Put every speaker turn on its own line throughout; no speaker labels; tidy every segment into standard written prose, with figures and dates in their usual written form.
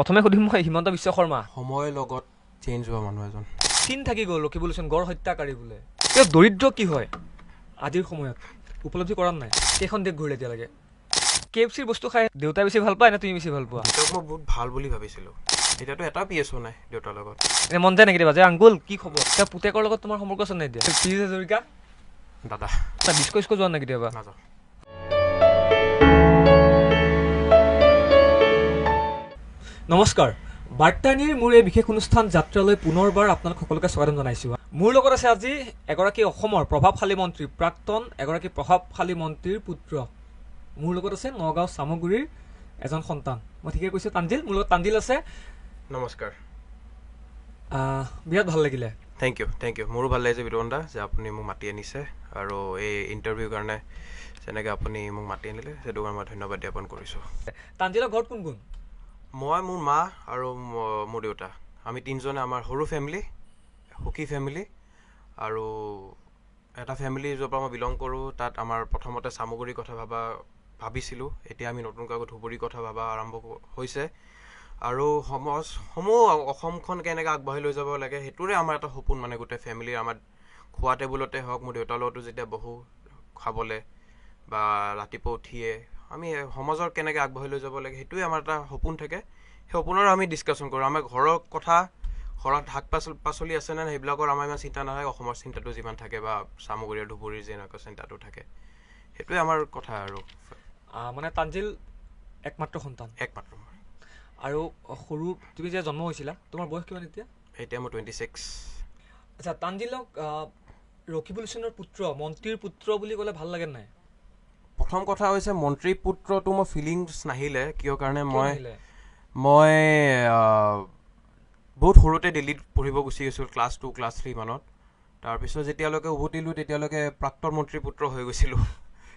প্ৰথমে সুধিম মই হিমন্ত বিশ্ব শৰ্মা।
সময়ৰ লগত চেঞ্জ হোৱা মানুহ এজন।
চিন থাকি গ'ল ৰকিবুল গড় হত্যাকাৰী বোলে। তেওঁ দৰিদ্ৰ কি হয় আজিৰ সময়ত উপলব্ধি কৰা নাই? কেইখন দেশ ঘূৰিলে এতিয়ালৈকে? KFCৰ বস্তু খাই দেউতাই বেছি ভাল পায় নে তুমি বেছি ভাল পোৱা?
দেউতাক মই বহুত ভাল বুলি ভাবিছিলোঁ, এতিয়াতো এটা PSO নাই দেউতাৰ লগত।
এনে মন যায় নেকি কেতিয়াবা যে আংকুল কি খবৰ? তেওঁ পুতেকৰ লগত তোমাৰ সম্পৰ্ক আছে নাই এতিয়া? প্লিজ হাজৰিকা
দাদা
ডিস্কো ইস্কো যোৱা নাই কেতিয়াবা?
নাযাওঁ।
নমস্কাৰ, বাৰ্তানিৰ মোৰ এই বিশেষ অনুষ্ঠান যাত্ৰালৈ পুনৰবাৰ আপোনালোক সকলোকে স্বাগতম জনাইছোঁ। মোৰ লগত আছে আজি এগৰাকী অসমৰ প্ৰভাৱশালী মন্ত্ৰী, প্ৰাক্তন এগৰাকী প্ৰভাৱশালী মন্ত্ৰীৰ পুত্ৰ। মোৰ লগত আছে নগাঁও চামগুৰিৰ এজন সন্তান। মই ঠিকে কৈছোঁ তানজিল? মোৰ লগত তানজিল আছে।
নমস্কাৰ।
বিৰাট ভাল লাগিলে।
Thank you. মোৰো ভাল লাগিছে বিতৰণ দা যে আপুনি মোক মাতি আনিছে আৰু এই ইণ্টাৰভিউৰ কাৰণে যেনেকৈ আপুনি মোক মাতি আনিলে সেইটো কাৰণে মই ধন্যবাদ জ্ঞাপন কৰিছোঁ।
তানজিলৰ ঘৰত কোন কোন?
মই, মোৰ মা আৰু মোৰ দেউতা, আমি তিনিজনে আমাৰ সৰু ফেমিলি, সুখী ফেমিলি। আৰু এটা ফেমিলি য'ৰ পৰা মই বিলং কৰোঁ তাত আমাৰ প্ৰথমতে চামগুৰিৰ কথা ভাবিছিলোঁ, এতিয়া আমি নতুনকৈ আকৌ ধুবুৰীৰ কথা ভাবা আৰম্ভ হৈছে। আৰু সমূহ অসমখন কেনেকৈ আগবাঢ়ি লৈ যাব লাগে সেইটোৰে আমাৰ এটা সপোন, মানে গোটেই ফেমিলিৰ। আমাৰ খোৱা টেবুলতে হওক, মোৰ দেউতাৰ লগতো যেতিয়া বহোঁ খাবলৈ বা ৰাতিপুৱা উঠিয়ে আমি সমাজৰ কেনেকৈ আগবাঢ়ি লৈ যাব লাগে সেইটোৱে আমাৰ এটা সপোন থাকে। সেই সপোনৰ আমি ডিছকাশ্যন কৰোঁ। আমাৰ ঘৰৰ কথা, ঘৰত শাক পাচলি আছে নে সেইবিলাকৰ আমাৰ ইমান চিন্তা নাথাকে, অসমৰ চিন্তাটো যিমান থাকে বা চামগুৰি ধুবুৰীৰ যেনেকুৱা চিন্তাটো থাকে, সেইটোৱে আমাৰ কথা। আৰু
মানে তানজিল একমাত্ৰ সন্তান? একমাত্ৰ। আৰু সৰু তুমি যে জন্ম হৈছিলা, তোমাৰ বয়স কিমান এতিয়া?
এতিয়া মই 26।
আচ্ছা, তানজিলক ৰকিবুল হুছেইনৰ পুত্ৰ, মন্ত্ৰীৰ পুত্ৰ বুলি ক'লে ভাল লাগে নাই?
প্ৰথম কথা হৈছে মন্ত্ৰী পুত্ৰটো মোৰ ফিলিংছ নাহিলে, কিয় কাৰণে মই বহুত সৰুতে দিল্লীত পঢ়িব গুচি গৈছিলোঁ, ক্লাছ 2, ক্লাছ 3 মানত। তাৰপিছত যেতিয়ালৈকে উভতিলোঁ তেতিয়ালৈকে প্ৰাক্তন মন্ত্ৰী পুত্ৰ হৈ গৈছিলোঁ।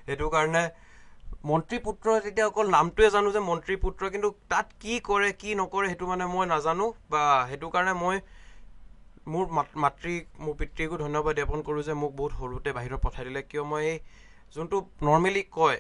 সেইটো কাৰণে মন্ত্ৰী পুত্ৰ যেতিয়া অকল নামটোৱে জানো যে মন্ত্ৰী পুত্ৰ, কিন্তু তাত কি কৰে কি নকৰে সেইটো মানে মই নাজানো। বা সেইটো কাৰণে মই মোৰ মোৰ পিতৃকো ধন্যবাদ জ্ঞাপন কৰোঁ যে মোক বহুত সৰুতে বাহিৰত পঠাই দিলে। কিয় মই এই যোনটো নৰ্মেলি কয়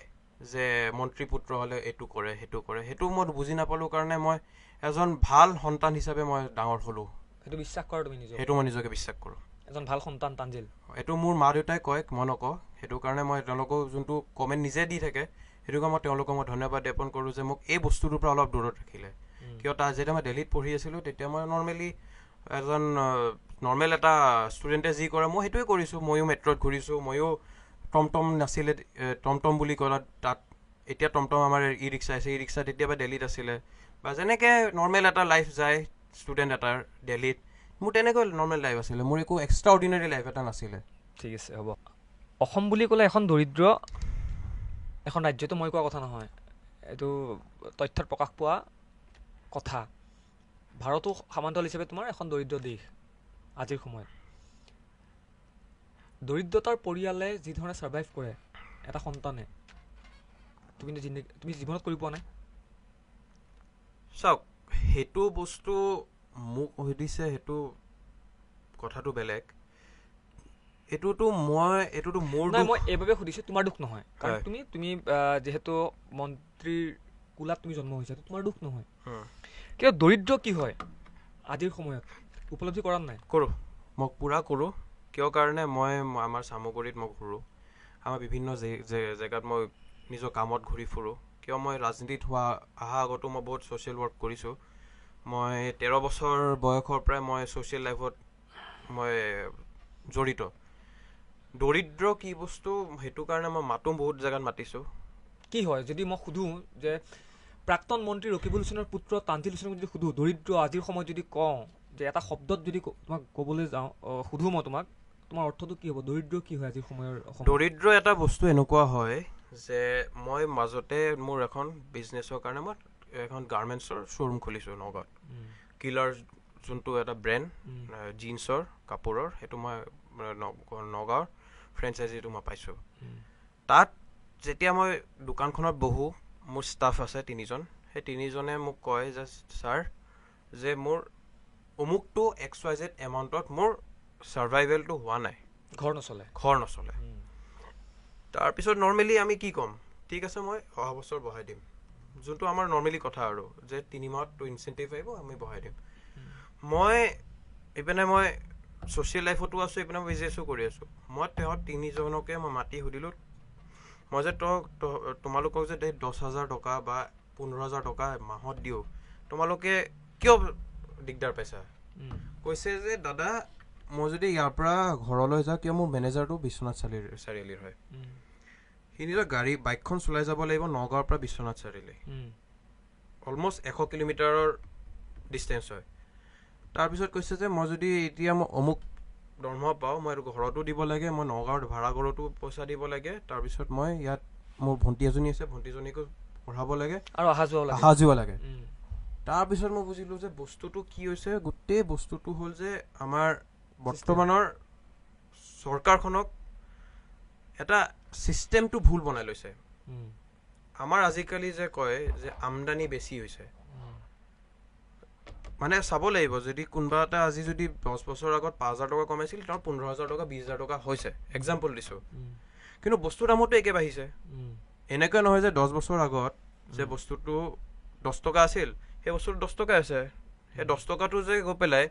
যে মন্ত্ৰী পুত্ৰ হ'লে এইটো কৰে সেইটো কৰে, সেইটো মই বুজি নাপালোঁ কাৰণে মই এজন ভাল সন্তান হিচাপে মই ডাঙৰ হ'লোঁ।
সেইটো বিশ্বাস কৰা তুমি নিজে?
সেইটো মই নিজকে বিশ্বাস কৰোঁ।
এজন ভাল সন্তান তানজিল।
এইটো মোৰ মা দেউতাই কয়, মই নকওঁ। সেইটো কাৰণে মই তেওঁলোকক যোনটো কমেণ্ট নিজে দি থাকে সেইটো কাৰণে মই তেওঁলোকক ধন্যবাদ জ্ঞাপন কৰোঁ যে মোক এই বস্তুটোৰ পৰা অলপ দূৰত ৰাখিলে। কিয় যেতিয়া মই দিল্লীত পঢ়ি আছিলোঁ তেতিয়া মই নৰ্মেলি এজন নৰ্মেল এটা ষ্টুডেণ্টে যি কৰে মই সেইটোৱে কৰিছোঁ। ময়ো মেট্ৰত ঘূৰিছোঁ, ময়ো টমটম নাছিলে, টমটম বুলি ক'লে তাত এতিয়া টমটম আমাৰ ই ৰিক্সা আছে, ই ৰিক্সা তেতিয়াবা দিল্লীত আছিলে। বা যেনেকৈ নৰ্মেল এটা লাইফ যায় ষ্টুডেণ্ট এটাৰ দিল্লীত, মোৰ তেনেকৈ নৰ্মেল লাইফ আছিলে, মোৰ একো এক্সট্ৰা অৰ্ডিনাৰী লাইফ এটা নাছিলে।
ঠিক আছে, হ'ব। অসম বুলি ক'লে এখন দৰিদ্ৰ এখন ৰাজ্যটো মই কোৱা কথা নহয়, এইটো তথ্যত প্ৰকাশ পোৱা কথা। ভাৰতো সমান্তৰাল হিচাপে তোমাৰ এখন দৰিদ্ৰ দেশ আজিৰ সময়ত। দৰিদ্ৰতাৰ পৰিয়ালে যিধৰণে ছাৰ্ভাইভ কৰে এটা সন্তানে, তুমি জীৱনত কৰি পোৱা নাই?
চাওক, সেইটো বস্তু মোক সুধিছে, সেইটো কথাটো বেলেগ। এইটোতো মোৰ
নাই, মই এইবাবে সুধিছোঁ, তোমাৰ দুখ নহয়। কাৰণ তুমি যিহেতু মন্ত্ৰীৰ কোলাত তুমি জন্ম হৈছা, তোমাৰ দুখ নহয়। কিন্তু দৰিদ্ৰ কি হয় আজিৰ সময়ত উপলব্ধি কৰা নাই?
কৰোঁ, মই পূৰা কৰোঁ। কিয় কাৰণে মই আমাৰ চামগুৰিত মই ঘূৰোঁ, আমাৰ বিভিন্ন জেগাত মই নিজৰ কামত ঘূৰি ফুৰোঁ। কিয় মই ৰাজনীতিত অহা আগতো মই বহুত ছ'চিয়েল ৱৰ্ক কৰিছোঁ। মই 13 বছৰ বয়সৰ পৰাই মই ছ'চিয়েল লাইফত মই জড়িত। দৰিদ্ৰ কি বস্তু সেইটো কাৰণে মই বহুত জেগাত মাতিছোঁ।
কি হয় যদি মই সোধোঁ যে প্ৰাক্তন মন্ত্ৰী ৰকিবুল হুছেইনৰ পুত্ৰ তানজিল হুছেইনক যদি সোধোঁ দৰিদ্ৰ আজিৰ সময়ত যদি কওঁ, যে এটা শব্দত যদি তোমাক ক'বলৈ যাওঁ, সোধোঁ মই তোমাক, তোমাৰ অৰ্থটো কি হ'ব? দৰিদ্ৰ কি হয় আজিৰ সময়ৰ অসম?
দৰিদ্ৰ এটা বস্তু এনেকুৱা হয় যে মই মাজতে মোৰ এখন বিজনেছৰ কাৰণে মই এখন গাৰ্মেণ্টছৰ শ্ব'ৰুম খুলিছোঁ নগাঁৱত। কিলাৰ যোনটো এটা ব্ৰেণ্ড জিন্সৰ কাপোৰৰ, সেইটো মই নগাঁৱৰ ফ্ৰেঞ্চাইজিটো মই পাইছোঁ। তাত যেতিয়া মই দোকানখনত বহোঁ, মোৰ ষ্টাফ আছে 3জন। সেই 3জনে মোক কয় যে ছাৰ, যে মোৰ অমুকটো XYZ এমাউণ্টত মোৰ ছাৰ্ভাইভেলটো হোৱা নাই, ঘৰ নচলে। তাৰপিছত নৰ্মেলি আমি কি ক'ম? ঠিক আছে, মই অহা বছৰ বঢ়াই দিম। যোনটো আমাৰ নৰ্মেলি কথা আৰু যে 3 মাহতটো ইনচেণ্টিভ আহিব আমি বঢ়াই দিম মই এইপিনে মই ছ'চিয়েল লাইফতো আছোঁ এইপিনে মই বিজনেছো কৰি আছোঁ মই তেওঁ তিনিজনকে মই মাতি সুধিলোঁ মই যে তোমালোকক যে 10,000 টকা বা 15,000 টকা মাহত দিওঁ তোমালোকে কিয় দিগদাৰ পাইছা কৈছে যে দাদা মই যদি ইয়াৰ পৰা ঘৰলৈ যাওঁ কিয় মোৰ মেনেজাৰটো বিশ্বনাথ চাৰিআলিৰ হয় সি নিজৰ বাইকখন চলাই যাব লাগিব নগাঁৱৰ পৰা বিশ্বনাথ চাৰিআলি অলমষ্ট 100 কিলোমিটাৰৰ ডিষ্টেঞ্চ হয় তাৰপিছত কৈছে যে মই যদি এতিয়া মই অমুক দৰমহা পাওঁ মই এইটো ঘৰতো দিব লাগে মই নগাঁৱত ভাড়া ঘৰতো পইচা দিব লাগে তাৰপিছত মই ইয়াত মোৰ ভণ্টি এজনী আছে ভণ্টিজনীকো পঢ়াব লাগে
আৰু অহা
যোৱা লাগে তাৰপিছত মই বুজিলোঁ যে বস্তুটো কি হৈছে গোটেই বস্তুটো হ'ল যে আমাৰ বৰ্তমানৰ চৰকাৰখনক এটা ছিষ্টেমটো ভুল বনাই লৈছে আমাৰ আজিকালি যে কয় যে আমদানি বেছি হৈছে মানে চাব লাগিব যদি কোনোবা এটা আজি যদি 10 বছৰ আগত 5,000 টকা কমাইছিল তাৰ 15,000 টকা 20,000 টকা হৈছে এক্সাম্পল দিছোঁ কিন্তু বস্তুৰ দামতো একে বাঢ়িছে এনেকুৱা নহয় যে 10 বছৰ আগত যে বস্তুটো 10 টকা আছিল সেই বস্তুটো 10 টকা আছে সেই 10 টকাটো যে গৈ পেলাই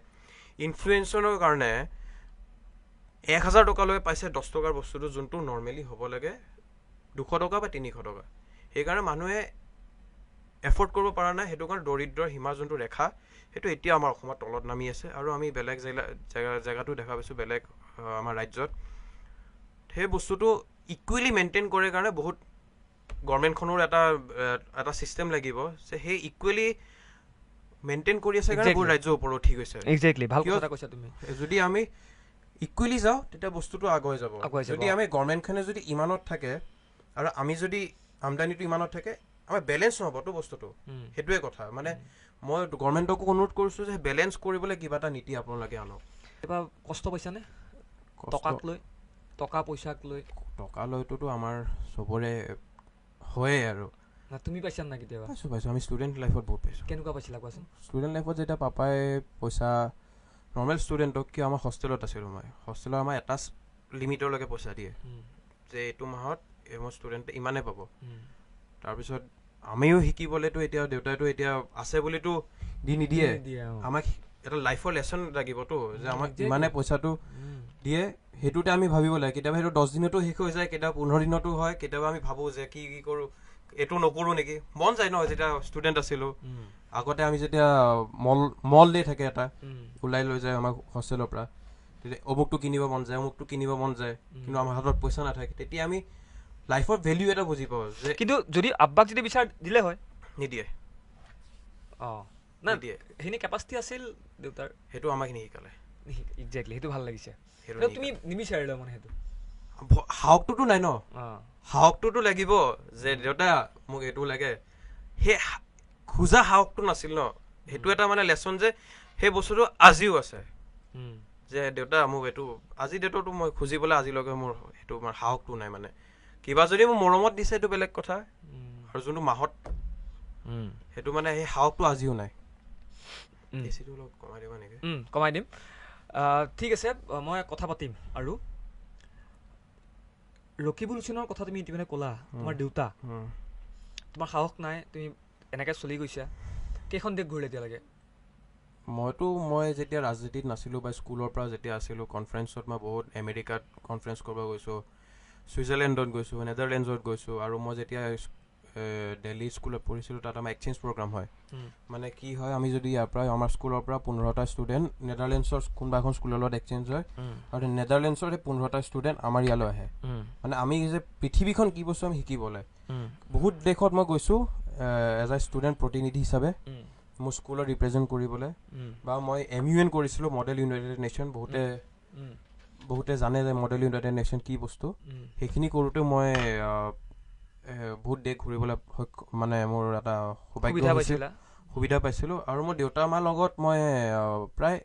ইনফ্লুৱেঞ্চৰৰ কাৰণে 1,000 টকালৈ পাইছে 10 টকাৰ বস্তুটো যোনটো নৰ্মেলি হ'ব লাগে 200 টকা বা 300 টকা সেইকাৰণে মানুহে এফৰ্ড কৰিব পৰা নাই সেইটো কাৰণে দৰিদ্ৰৰ সীমা যোনটো ৰেখা সেইটো এতিয়া আমাৰ অসমত তলত নামি আছে আৰু আমি বেলেগ জেগাটো দেখা পাইছোঁ বেলেগ আমাৰ ৰাজ্যত সেই বস্তুটো ইকুৱেলি মেইনটেইন কৰে কাৰণে বহুত গভৰ্ণমেণ্টখনৰ এটা ছিষ্টেম লাগিব যে সেই ইকুৱেলি মেইনটেইন কৰি আছে কাৰণে বহুত ৰাজ্যৰ ওপৰত উঠি গৈছে
এক্সেক্টলি ভাল কথা কৈছা তুমি
যদি আমি ইকুৱেলি যাওঁ তেতিয়া বস্তুটো আগুৱাই যাব যদি আমি গভৰ্ণমেণ্টখনে যদি ইমানত থাকে আৰু আমি যদি আমদানিটো ইমানত থাকে আমাৰ বেলেঞ্চ নহ'বতো বস্তুটো সেইটোৱে কথা মানে মই গভৰ্ণমেণ্টকো অনুৰোধ কৰিছোঁ যে বেলেঞ্চ কৰিবলৈ কিবা এটা নীতি আপোনালোকে আনক
কিবা কষ্ট পাইছানে টকাক লৈ টকা পইচাক লৈ
টকা লৈতো আমাৰ চবৰে হয়ে আৰু
তুমি পাইছা না কেতিয়াবা
পাইছোঁ আমি ষ্টুডেণ্ট লাইফত বহুত পাইছোঁ
কেনেকুৱা পাইছিলা কোৱাচোন
ষ্টুডেণ্ট লাইফত যেতিয়া পাপাই পইচা নৰ্মেল ষ্টুডেণ্টক কিয় আমাৰ হোষ্টেলত আছিলোঁ মই হোষ্টেলৰ আমাৰ এটা লিমিটলৈকে পইচা দিয়ে যে এইটো মাহত মোৰ ষ্টুডেণ্টে ইমানেই পাব তাৰপিছত আমিও শিকিবলৈতো এতিয়া দেউতাইতো এতিয়া আছে বুলিতো দি নিদিয়ে আমাক এটা লাইফৰ লেচন লাগিবতো যে আমাক ইমানে পইচাটো দিয়ে সেইটোতে আমি ভাবিব লাগে কেতিয়াবা সেইটো 10 দিনতো শেষ হৈ যায় কেতিয়াবা 15 দিনতো হয় কেতিয়াবা আমি ভাবোঁ যে কি কৰোঁ এইটো নকৰোঁ নেকি মন যায় ন যেতিয়া ষ্টুডেণ্ট আছিলোঁ আগতে আমি যেতিয়া মল ডে থাকে এটা ওলাই লৈ যায় আমাক হোষ্টেলৰ পৰা তেতিয়া অমুকটো কিনিব মন যায় কিন্তু আমাৰ হাতত পইচা নাথাকে তেতিয়া আমি লাইফৰ ভেলিউ এটা বুজি পাওঁ যে
কিন্তু যদি আব্বাক যদি বিচাৰ দিলে হয়
নিদিয়ে
নিদিয়ে সেইখিনি কেপাচিটি আছিল দেউতাৰ
সেইটো আমাকখিনি শিকালে
এক্সেক্টলি সেইটো ভাল লাগিছে তুমি নিবিচাৰিলা মানে সেইটো
সাহসটোতো নাই ন সাহসটোতো লাগিব যে দেউতা মোক এইটো লাগে সেই খোজা সাহসটো নাছিল ন সেইটো এটা মানে লেচন যে সেই বস্তুটো আজিও আছে যে দেউতা মোক এইটো আজি দেউতাটো মই খুজিবলৈ আজিলৈকে মোৰ সেইটো মানে সাহসটো নাই মানে কিবা যদি মোৰ মৰমত দিছে এইটো বেলেগ কথা আৰু যোনটো মাহত সেইটো মানে সেই সাহসটো আজিও নাই এচিটো অলপ কমাই দিব নেকি
কমাই দিম ঠিক আছে মই কথা পাতিম আৰু ৰকিবুল হুছেইনৰ কথা তুমি ইতিমধ্যে ক'লা তোমাৰ দেউতা তোমাৰ সাহস নাই তুমি এনেকৈ চলি গৈছা কেইখন দেশ ঘূৰিলে এতিয়ালৈকে
মই যেতিয়া ৰাজনীতিত নাছিলোঁ বা স্কুলৰ পৰা যেতিয়া আছিলোঁ কনফাৰেঞ্চত মই বহুত আমেৰিকাত কনফাৰেঞ্চ কৰিব গৈছোঁ ছুইজাৰলেণ্ডত গৈছোঁ নেদাৰলেণ্ডছত গৈছোঁ আৰু মই যেতিয়া দিল্লী স্কুলত পঢ়িছিলোঁ তাত আমাৰ এক্সচেঞ্জ প্ৰগ্ৰাম হয় মানে কি হয় আমি যদি ইয়াৰ পৰা আমাৰ স্কুলৰ পৰা 15টা ষ্টুডেণ্ট নেদাৰলেণ্ডছৰ কোনোবা এখন স্কুলৰ লগত এক্সচেঞ্জ হয় আৰু নেদাৰলেণ্ডছৰ সেই 15টা ষ্টুডেণ্ট আমাৰ ইয়ালৈ আহে মানে আমি যে পৃথিৱীখন কি বস্তু আমি শিকিবলৈ বহুত দেশত মই গৈছোঁ এজ এ ষ্টুডেণ্ট প্ৰতিনিধি হিচাপে মোৰ স্কুলত ৰিপ্ৰেজেণ্ট কৰিবলৈ বা মই MUN কৰিছিলোঁ মডেল ইউনাইটেড নেশ্যন বহুতে জানে যে মডেল ইউনাইটেড নেশ্যন কি বস্তু সেইখিনি কৰোঁতে মই বহুত দেশ ঘূৰিবলৈ মানে মোৰ এটা সুবিধা পাইছিলোঁ আৰু মোৰ দেউতা মাৰ লগত মই প্ৰায়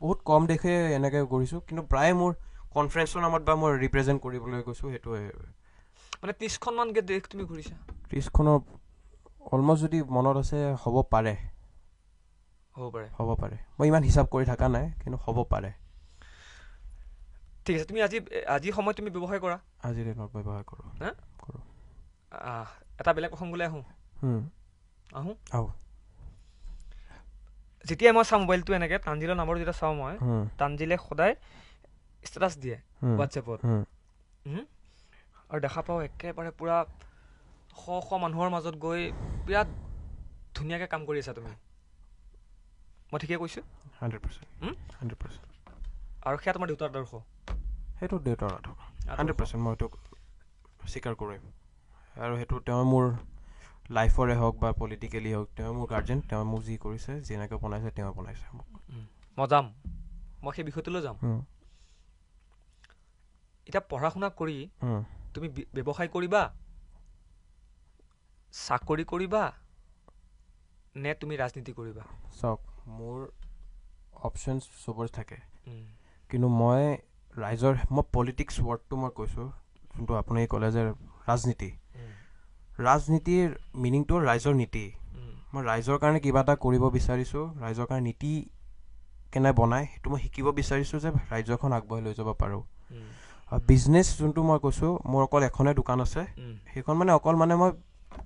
বহুত কম দেশে এনেকৈ ঘূৰিছোঁ কিন্তু প্ৰায় মোৰ কনফাৰেঞ্চৰ নামত বা মই ৰিপ্ৰেজেণ্ট কৰিবলৈ গৈছোঁ সেইটোৱে
মানে 30খনমানকৈ দেশ তুমি ঘূৰিছা
30খনৰ অলমষ্ট যদি মনত আছে হ'ব পাৰে মই ইমান হিচাপ কৰি থকা নাই কিন্তু হ'ব পাৰে
ঠিক আছে তুমি আজি সময় তুমি ব্যৱহাৰ কৰা
আজিৰ দিনত ব্যৱহাৰ কৰোঁ
এটা বেলেগ প্ৰসংগলৈ আহোঁ আহোঁ
আহো
যেতিয়াই মই চাওঁ মোবাইলটো এনেকৈ তানজিলৰ নাম্বাৰটো যেতিয়া চাওঁ মই তানজিলে সদায় ষ্টেটাছ দিয়ে হোৱাটছএপত আৰু দেখা পাওঁ একেবাৰে পূৰা শ শ মানুহৰ মাজত গৈ বিৰাট ধুনীয়াকৈ কাম কৰি আছা তুমি মই ঠিকেই কৈছোঁ
100%
আৰু সেয়া তোমাৰ দেউতাৰ আদৰ্শ
সেইটো দেউতাৰ আদৰ্শ 100% মই এইটো স্বীকাৰ কৰিম আৰু সেইটো তেওঁ মোৰ লাইফৰে হওক বা পলিটিকেলি হওক তেওঁ মোৰ গাৰ্জেন তেওঁ মোক যি কৰিছে যেনেকৈ বনাইছে তেওঁ বনাইছে মোক
মই যাম মই সেই বিষয়টোলৈ যাম এতিয়া পঢ়া শুনা কৰি তুমি ব্যৱসায় কৰিবা চাকৰি কৰিবা নে তুমি ৰাজনীতি কৰিবা
চাওক মোৰ অপশ্যনছ চবৰে থাকে কিন্তু মই পলিটিক্স ৱৰ্ডটো মই কৈছোঁ যোনটো আপুনি ক'লে যে ৰাজনীতিৰ মিনিংটো ৰাইজৰ নীতি মই ৰাইজৰ কাৰণে কিবা এটা কৰিব বিচাৰিছোঁ ৰাইজৰ কাৰণে নীতি কেনে বনায় সেইটো মই শিকিব বিচাৰিছোঁ যে ৰাজ্যখন আগবঢ়াই লৈ যাব পাৰোঁ আৰু বিজনেছ যোনটো মই কৈছোঁ মোৰ অকল এখনেই দোকান আছে সেইখন মানে অকল মানে মই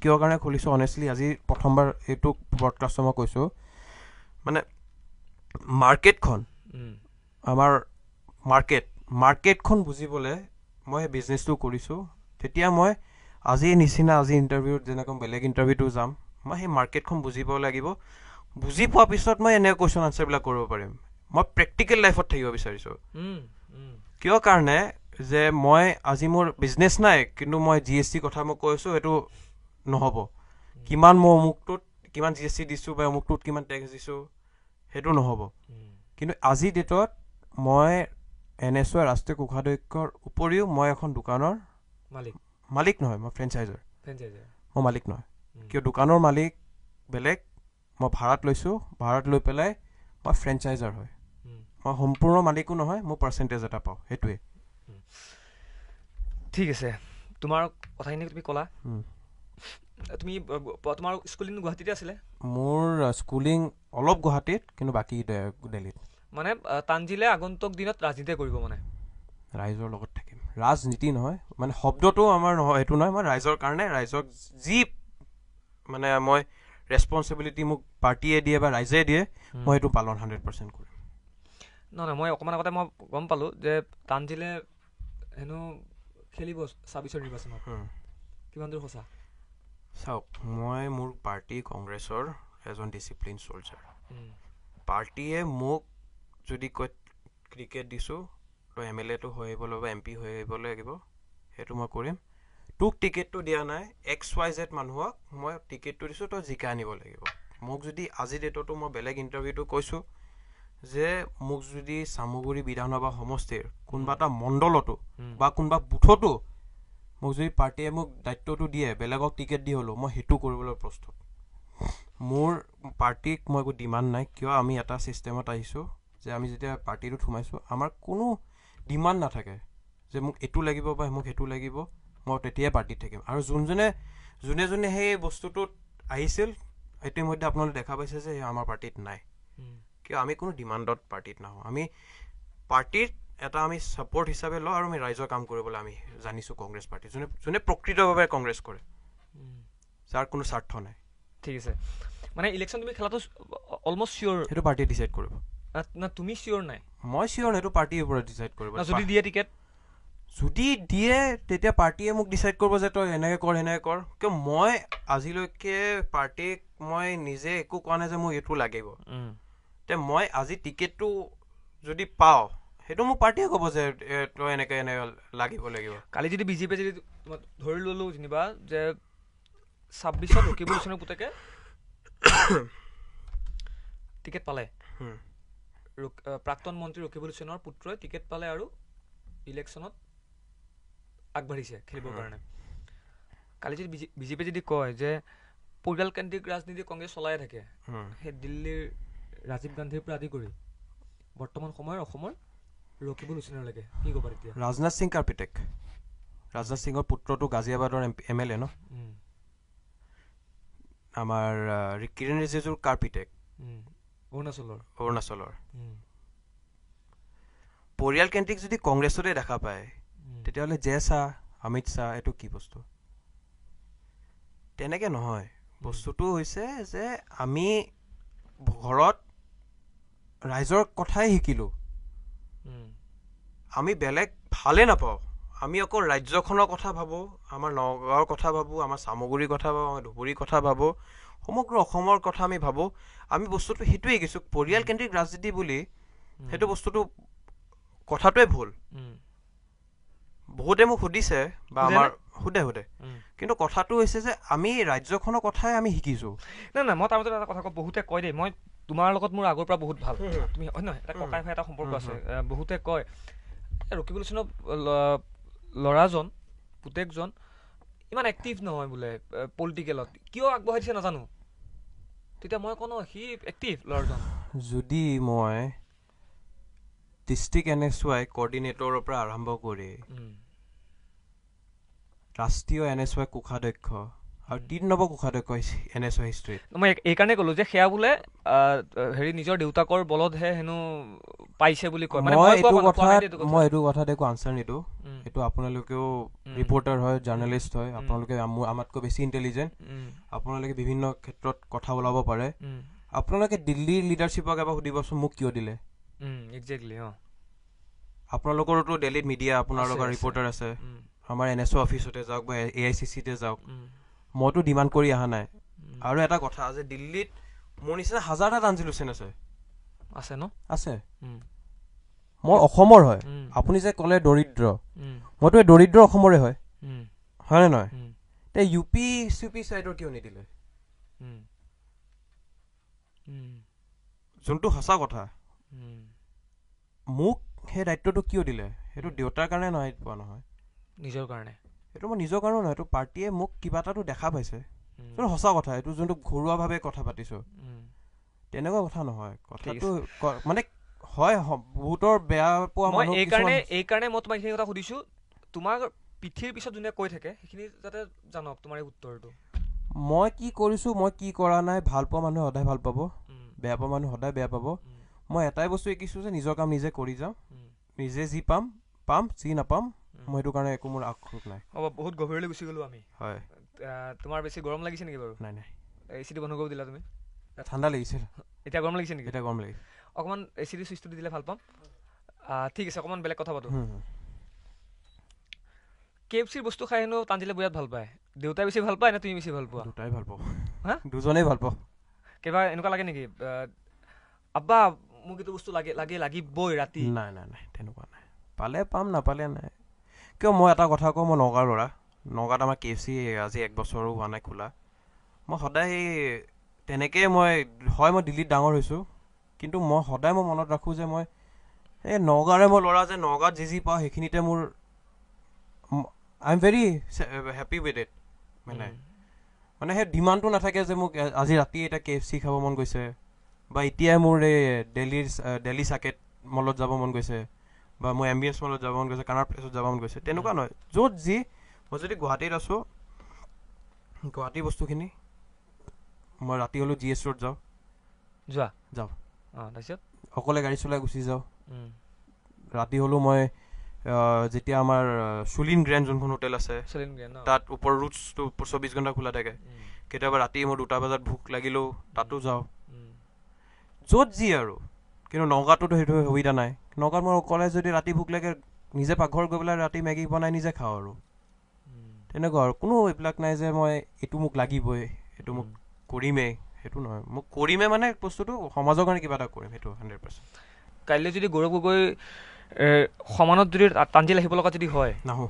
কিয় কাৰণে খুলিছোঁ অনেষ্টলি আজি প্ৰথমবাৰ এইটো ব্ৰডকাষ্টত মই কৈছোঁ মানে মাৰ্কেটখন আমাৰ মাৰ্কেটখন বুজিবলৈ মই সেই বিজনেছটো কৰিছোঁ তেতিয়া মই আজি ইণ্টাৰভিউত যেনেকৈ বেলেগ ইণ্টাৰভিউটো যাম মই সেই মাৰ্কেটখন বুজিব লাগিব বুজি পোৱাৰ পিছত মই এনে কুৱেশ্যন আনচাৰবিলাক কৰিব পাৰিম মই প্ৰেক্টিকেল লাইফত থাকিব বিচাৰিছোঁ কিয় কাৰণে যে মই আজি মোৰ বিজনেছ নাই কিন্তু মই GST কথা মই কৈছোঁ এইটো নহ'ব কিমান মই অমুকটোত কিমান GST দিছোঁ বা অমুকটোত কিমান টেক্স দিছোঁ সেইটো নহ'ব কিন্তু আজিৰ ডেটত মই NSO ৰাষ্ট্ৰীয় কোষাধ্যক্ষৰ উপৰিও মই এখন দোকানৰ মালিক নহয় মই ফ্ৰেঞ্চাইজাৰ মই মালিক নহয় কিয় দোকানৰ মালিক বেলেগ মই ভাড়াত লৈছোঁ ভাড়াত লৈ পেলাই মই ফ্ৰেঞ্চাইজাৰ হয় মই সম্পূৰ্ণ মালিকো নহয় মোৰ পাৰ্চেণ্টেজ এটা পাওঁ সেইটোৱে
ঠিক আছে তোমাৰ কথাখিনি তুমি ক'লা তুমি তোমাৰ স্কুলিং গুৱাহাটীতে আছিলে
মোৰ স্কুলিং অলপ গুৱাহাটীত কিন্তু বাকী দিল্লীত
মানে তানজিলে আগন্তুক দিনত ৰাজনীতি কৰিব মানে
ৰাইজৰ লগত থাকিম ৰাজনীতি নহয় মানে শব্দটো আমাৰ নহয় সেইটো নহয় মই ৰাইজৰ কাৰণে ৰাইজক যি মানে মই ৰেছপনচিবিলিটি মোক পাৰ্টীয়ে দিয়ে বা ৰাইজে দিয়ে মই সেইটো পালন 100% কৰিম
নহয় মই অকণমান আগতে মই গম পালোঁ যে তানজিলে হেনো খেলিব 26ৰ নিৰ্বাচনত কিমান দূৰ সঁচা
চাওক মই মোৰ পাৰ্টী কংগ্ৰেছৰ এজন ডিচিপ্লিন চলজাৰ পাৰ্টীয়ে মোক যদি কয় ক্ৰিকেট দিছোঁ তই MLA টো হৈ আহিব লাগিব MP হৈ আহিব লাগিব সেইটো মই কৰিম তোক টিকেটটো দিয়া নাই XYZ মানুহক মই টিকেটটো দিছোঁ তই জিকাই আনিব লাগিব মোক যদি আজি ডেটতো মই বেলেগ ইণ্টাৰভিউটো কৈছোঁ যে মোক যদি চামগুৰি বিধানসভা সমষ্টিৰ কোনোবা এটা মণ্ডলতো বা কোনোবা বুথতো মোক যদি পাৰ্টীয়ে মোক দায়িত্বটো দিয়ে বেলেগক টিকেট দি হ'লেও মই সেইটো কৰিবলৈ প্ৰস্তুত মোৰ পাৰ্টীক মই একো ডিমাণ্ড নাই কিয় আমি এটা ছিষ্টেমত আহিছোঁ যে আমি যেতিয়া পাৰ্টীটোত সোমাইছোঁ আমাৰ কোনো ডিমাণ্ড নাথাকে যে মোক এইটো লাগিব বা মোক সেইটো লাগিব মই তেতিয়াই পাৰ্টীত থাকিম আৰু যোনে সেই বস্তুটোত আহিছিল ইতিমধ্যে আপোনালোকে দেখা পাইছে যে আমাৰ পাৰ্টীত নাই কিয় আমি কোনো ডিমাণ্ডত পাৰ্টীত নাহোঁ আমি পাৰ্টীত এটা আমি ছাপৰ্ট হিচাপে লওঁ আৰু আমি ৰাইজৰ কাম কৰিবলৈ আমি জানিছোঁ কংগ্ৰেছ পাৰ্টী যোনে প্ৰকৃতভাৱে কংগ্ৰেছ কৰে যাৰ কোনো স্বাৰ্থ নাই
ঠিক আছে মানে ইলেকশ্যন তুমি খেলাটো অলমষ্ট চিয়'ৰ
সেইটো পাৰ্টীয়ে ডিচাইড কৰিব
না তুমি চিয়'ৰ নাই
মই চিয়'ৰ সেইটো পাৰ্টীৰ ওপৰত ডিচাইড কৰিব
যদি দিয়ে টিকেট
যদি দিয়ে তেতিয়া পাৰ্টীয়ে মোক ডিচাইড কৰিব যে তই এনেকৈ কৰ কিয় মই আজিলৈকে পাৰ্টীক মই নিজে একো কোৱা নাই যে মোক এইটো লাগিব তে মই আজি টিকেটটো যদি পাওঁ সেইটো মোক পাৰ্টীয়ে ক'ব যে তই এনেকৈ লাগিব
কালি যদি BJP যদি ধৰি ল'লোঁ যেনিবা যে 26ত ৰকিবুল হুছেইনৰ পুতেকে টিকেট পালে প্ৰাক্তন মন্ত্ৰী ৰকিবুল হুছেইনৰ পুত্ৰই টিকেট পালে আৰু ইলেকশ্যনত আগবাঢ়িছে খেলিবৰ কাৰণে কালি যদি BJP যদি কয় যে পৰিয়ালকেন্দ্ৰিক ৰাজনীতি কংগ্ৰেছ চলাই থাকে সেই দিল্লীৰ ৰাজীৱ গান্ধীৰ পৰা আদি কৰি বৰ্তমান সময়ৰ অসমৰ ৰকিবুল হুছেইনলৈকে কি ক'বা তেতিয়া
ৰাজনাথ সিং কাৰ্পিটেক ৰাজনাথ সিঙৰ পুত্ৰটো গাজিয়াবাদৰ MLA ন আমাৰ কিৰেণ ৰিজিজুৰ কাৰ্পিটেক অৰুণাচলৰ পৰিয়ালকেন্দ্ৰিক যদি কংগ্ৰেছতে দেখা পায় তেতিয়াহ'লে জে শ্বাহ অমিত শ্বাহ এইটো কি বস্তু তেনেকৈ নহয় বস্তুটো হৈছে যে আমি ঘৰত ৰাইজৰ কথাই শিকিলোঁ, আমি বেলেগ ভালে নাপাওঁ, আমি অকল ৰাজ্যখনৰ কথা ভাবোঁ, আমাৰ নগাঁৱৰ কথা ভাবোঁ, আমাৰ চামগুৰিৰ কথা ভাবোঁ, আমাৰ ধুবুৰীৰ কথা ভাবোঁ, সমগ্ৰ অসমৰ কথা আমি ভাবোঁ। আমি বস্তুটো সেইটোৱে শিকিছোঁ, পৰিয়ালকেন্দ্ৰিক ৰাজনীতি বুলি সেইটো বস্তুটো কথাটোৱে ভুল। বহুতে মোক সুধিছে বা আমাৰ সোধে কিন্তু কথাটো হৈছে যে আমি ৰাজ্যখনৰ কথাই আমি শিকিছোঁ।
নাই মই তাৰ মাজত এটা কথা কওঁ, বহুতে কয় দেই, মই তোমাৰ লগত মোৰ আগৰ পৰা বহুত ভাল, তুমি হয় নহয়, এটা ককাই ভাই এটা সম্পৰ্ক আছে। বহুতে কয় ৰকিবুল হুছেইনৰ ল'ৰাজন পুতেকজন ইমান এক্টিভ নহয় বোলে পলিটিকেলত, কিয় আগবঢ়াই দিছে নাজানো। তেতিয়া মই কওঁ ন সি এক্টিভ ল'ৰাজন।
যদি মই ডিষ্ট্ৰিক্ট NSY কৰ্ডিনেটৰৰ পৰা আৰম্ভ কৰি ৰাষ্ট্ৰীয় NSY কোষাধ্যক্ষ আৰু 3 নম্বৰ কোষাধ্যক্ষ NSY হিষ্ট্ৰীত,
মই এইকাৰণে ক'লো যে সেয়া বোলে হেৰি নিজৰ দেউতাকৰ বলতহে হেনো পাইছে বুলি কয়।
মই এইটো কথাত একো আনচাৰ নিদিওঁ। এইটো আপোনালোকেও ৰিপৰ্টাৰ হয়, জাৰ্নেলিষ্ট হয়, আপোনালোকে আমাতকৈ বেছি ইণ্টেলিজেণ্ট, আপোনালোকে বিভিন্ন ক্ষেত্ৰত কথা ওলাব পাৰে। আপোনালোকে দিল্লীৰ লিডাৰশ্বিপক এবাৰ সুধিবচোন মোক কিয় দিলে।
একজেক্টলি
আপোনালোকৰোতো দিল্লীত মিডিয়া, আপোনালোকৰ ৰিপৰ্টাৰ আছে, আমাৰ NSO অফিচতে যাওক বা AICCতে যাওক, মইতো ডিমাণ্ড কৰি অহা নাই। আৰু এটা কথা যে দিল্লীত মোৰ নিচিনা হাজাৰটা তানজিল হুছেইন আছে ন, আছে। মই অসমৰ হয়, আপুনি যে ক'লে দৰিদ্ৰ, মইতো এই দৰিদ্ৰ অসমৰে হয়, হয়নে নহয়? তে UP CP চাইডৰ কিয় নিদিলে? যোনটো সঁচা কথা, মোক সেই দায়িত্বটো কিয় দিলে? সেইটো দেউতাৰ কাৰণে নহয়, পোৱা নহয়,
নিজৰ কাৰণে।
এইটো মই নিজৰ কাৰণেও নহয়, এইটো পাৰ্টীয়ে মোক কিবা এটাতো দেখা পাইছে, এইটো সঁচা কথা। এইটো যোনটো ঘৰুৱাভাৱে কথা পাতিছোঁ, তেনেকুৱা কথা নহয়। কথাটো মানে হয়, বহুতৰ বেয়া পোৱা মানুহ।
এইকাৰণে মই তোমাক এইখিনি কথা সুধিছোঁ, তোমাৰ পিঠিৰ পিছত যোনে কৈ থাকে সেইখিনি যাতে জানক তোমাৰ এই উত্তৰটো।
মই কি কৰিছোঁ, মই কি কৰা নাই, ভাল পোৱা মানুহে সদায় ভাল পাব, বেয়া পোৱা মানুহে সদায় বেয়া পাব। মই এটাই বস্তু শিকিছোঁ যে নিজৰ কাম নিজে কৰি যাওঁ, নিজে যি পাম, যি নাপাম মই সেইটো কাৰণে একো মোৰ আক্ষেপ নাই।
হ'ব, বহুত গভীৰলৈ গুচি গ'লো আমি।
হয়,
তোমাৰ বেছি গৰম লাগিছে নেকি বাৰু?
নাই
AC বন্ধ কৰি দিলা তুমি?
ঠাণ্ডা লাগিছিল।
এতিয়া গৰম লাগিছে নেকি?
এতিয়া গৰম লাগিছে।
অকণমান AC চুইচটো দিলে ভাল পাম। ঠিক আছে, অকণমান বেলেগ কথা পাতোঁ। KFCৰ বস্তু খাই হেনো তানজিলে বিৰাট ভাল পায়। দেউতাই বেছি ভাল পায় নে তুমি বেছি ভাল পোৱা?
দুটাই ভাল পাওঁ।
হা,
দুজনেই ভাল পাওঁ।
কিবা এনেকুৱা লাগে নেকি আব্বা মোক এইটো বস্তু লাগিবই ৰাতি?
নাই তেনেকুৱা নাই, পালে পাম, নাপালে নাই। কিয় মই এটা কথা কওঁ, মই নগাঁৱৰ ল'ৰা, নগাঁৱত আমাৰ KFC আজি 1 বছৰো হোৱা নাই খোলা। মই সদায় তেনেকৈ মই দিল্লীত ডাঙৰ হৈছোঁ, কিন্তু মই সদায় মনত ৰাখোঁ যে মই এই নগাঁৱৰে মই ল'ৰা, যে নগাঁৱত যি পাওঁ সেইখিনিতে মোৰ I am very happy with it. মানে সেই ডিমাণ্ডটো নাথাকে যে মোক আজি ৰাতি এটা KFC খাব মন গৈছে, বা এতিয়াই মোৰ এই দিল্লী চাৰ্কেট মলত যাব মন গৈছে, বা মই এম্বিয়েন্স মলত যাব মন গৈছে, কানাড প্লেচত যাব মন গৈছে, তেনেকুৱা নহয়। য'ত যি, মই যদি গুৱাহাটীত আছোঁ, গুৱাহাটীৰ বস্তুখিনি মই ৰাতি হ'লেও GS ৰোড যাওঁ।
তাৰপিছত
অকলে গাড়ী চলাই গুচি যাওঁ। ৰাতি হ'লেও মই যেতিয়া আমাৰ সুলিন গ্ৰেণ্ড যোনখন হোটেল আছে, তাত ওপৰ ৰুটছটো 24 ঘণ্টা খোলা থাকে। কেতিয়াবা ৰাতি মোৰ 2টা বজাত ভোক লাগিলেও তাতো যাওঁ, য'ত যি আৰু। কিন্তু নগাঁৱততো সেইটো সুবিধা নাই। নগাঁৱত মই অকলে যদি ৰাতি ভোক লাগে, নিজে পাকঘৰ গৈ পেলাই ৰাতি মেগী বনাই নিজে খাওঁ আৰু। তেনেকুৱা আৰু কোনো এইবিলাক নাই যে মই এইটো মোক লাগিবই, এইটো মোক কৰিমেই, সেইটো নহয়। মোক কৰিমেই মানে বস্তুটো সমাজৰ কাৰণে কিবা এটা কৰিম, সেইটো 100%।
কাইলৈ যদি গৌৰৱ গগৈ সমানত যদি তানজিল আহিব লগা যদি হয়,
নাহোঁ।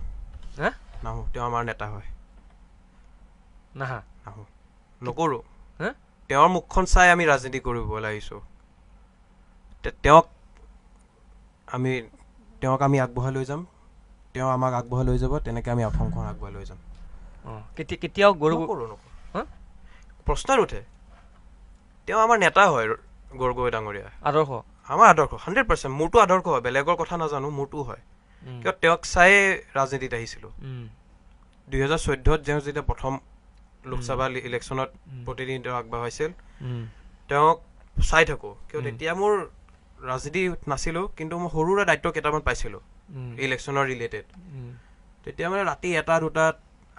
তেওঁ আমাৰ নেতা হয়, নাহোঁ, নকৰোঁ। তেওঁৰ মুখখন চাই আমি ৰাজনীতি কৰিবলৈ আহিছোঁ। তেওঁক আমি আগবঢ়াই লৈ যাম, তেওঁ আমাক আগবঢ়াই লৈ যাব, তেনেকৈ আমি অসমখন আগবঢ়াই লৈ যাম।
কেতিয়াও গৌৰৱ
নকৰোঁ, প্ৰশ্ন নুঠে। তেওঁ আমাৰ নেতা হয়, গৌৰৱ গগৈ ডাঙৰীয়া।
আদৰ্শ, আমাৰ
আদৰ্শ 100%। মোৰতো আদৰ্শ হয়, বেলেগৰ কথা নাজানো, মোৰতো হয়। কিয় তেওঁক চাই ৰাজনীতিত আহিছিলোঁ। 2014 যেতিয়া প্ৰথম লোকসভা ইলেকশ্যনত প্ৰতিনিধিত্ব আগবঢ়াইছিল, তেওঁক চাই থাকোঁ। কিয় তেতিয়া মোৰ ৰাজনীতি নাছিলোঁ, কিন্তু মই সৰুৰে দায়িত্ব কেইটামান পাইছিলোঁ ইলেকশ্যনৰ ৰিলেটেড। তেতিয়া মানে ৰাতি 1-2টাত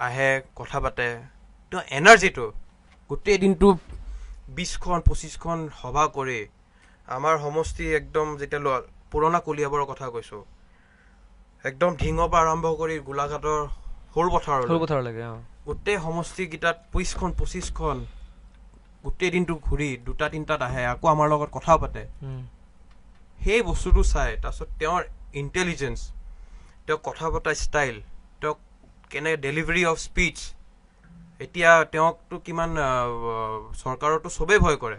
আহে, কথা পাতে, তেওঁ এনাৰ্জিটো গোটেই দিনটো 20খন 25খন সভা কৰি আমাৰ সমষ্টি একদম যেতিয়া পুৰণা কলিয়াবৰৰ কথা কৈছোঁ, একদম ঢিঙৰ পৰা আৰম্ভ কৰি গোলাঘাটৰ সৰু পথাৰলৈকে গোটেই সমষ্টিকেইটাত 20খন 25খন গোটেই দিনটো ঘূৰি 2-3টাত আহে, আকৌ আমাৰ লগত কথা পাতে। সেই বস্তুটো চাই তাৰপিছত তেওঁৰ ইণ্টেলিজেঞ্চ, তেওঁ কথা পতা ষ্টাইল, তেওঁক কেনে ডেলিভাৰী অফ স্পীচ, এতিয়া তেওঁকতো কিমান চৰকাৰতো চবেই ভয় কৰে,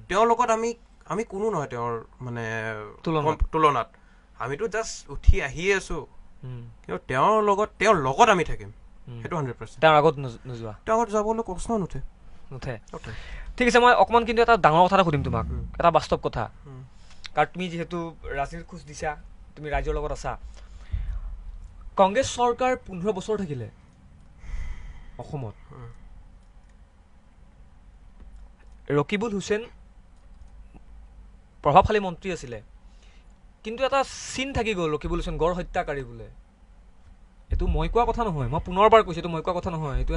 তেওঁৰ লগত আমি কোনো নহয় তেওঁৰ মানে তুলনাত। আমিতো জাষ্ট উঠি আহিয়ে আছো, কিন্তু তেওঁৰ লগত আমি থাকিম, সেইটো 100%।
তেওঁৰ আগত নোযোৱা,
তেওঁৰ আগত যাবলৈ প্ৰশ্ন নুঠে।
ঠিক আছে, মই অকণমান কিন্তু এটা ডাঙৰ কথা এটা সুধিম তোমাক, এটা বাস্তৱ কথা। কাৰণ তুমি যিহেতু ৰাজনীতিত খোজ দিছা, তুমি ৰাইজৰ লগত আছা। কংগ্ৰেছ চৰকাৰ 15 বছৰ থাকিলে অসমত, ৰকিবুল হুছেইন প্ৰভাৱশালী মন্ত্ৰী আছিলে, কিন্তু এটা চিন থাকি গ'ল ৰকিবুল হুছেইন গড় হত্যাকাৰী বোলে। এইটো মই কোৱা কথা নহয়, মই পুনৰবাৰ কৈছোঁ, এইটো মই কোৱা কথা নহয়, এইটো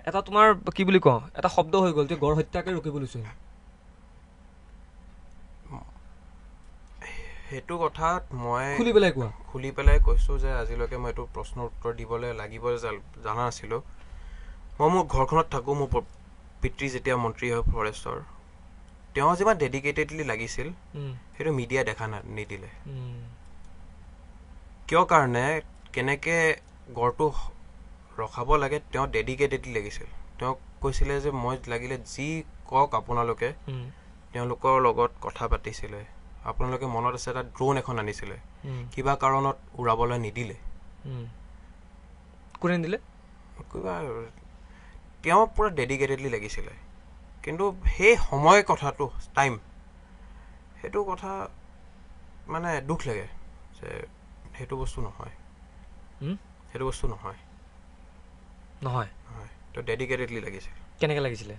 এটা তোমাৰ কি বুলি কওঁ, এটা শব্দ হৈ গ'ল যে গড় হত্যাকাৰী ৰকিবুল হুছেইন।
সেইটো কথাত মই খুলি পেলাই কৈছোঁ যে আজিলৈকে মই এইটো প্ৰশ্নৰ উত্তৰ দিবলৈ লাগিব জনা নাছিলোঁ। মই মোৰ ঘৰখনত থাকোঁ, মোৰ পিতৃ যেতিয়া মন্ত্ৰী হয় ফৰেষ্টৰ, তেওঁ যিমান ডেডিকেটেডলি লাগিছিল সেইটো মিডিয়াই দেখা নিদিলে। কিয় কাৰণে কেনেকৈ গড়টো ৰখাব লাগে তেওঁ ডেডিকেটেডলি লাগিছিল। তেওঁক কৈছিলে যে মই লাগিলে যি কওক আপোনালোকে, তেওঁলোকৰ লগত কথা পাতিছিলে। আপোনালোকে মনত আছে এটা ড্ৰোন এখন আনিছিলে, কিবা কাৰণত উৰাবলৈ নিদিলে।
কোনে নিদিলে?
কিবা তেওঁ পূৰা ডেডিকেটেডলি লাগিছিলে, কিন্তু সেই সময় কথাটো টাইম, সেইটো কথা মানে দুখ লাগে যে সেইটো বস্তু নহয়, সেইটো বস্তু নহয়
নহয়
নহয় তো ডেডিকেটেডলি লাগিছিল।
কেনেকৈ লাগিছিলে?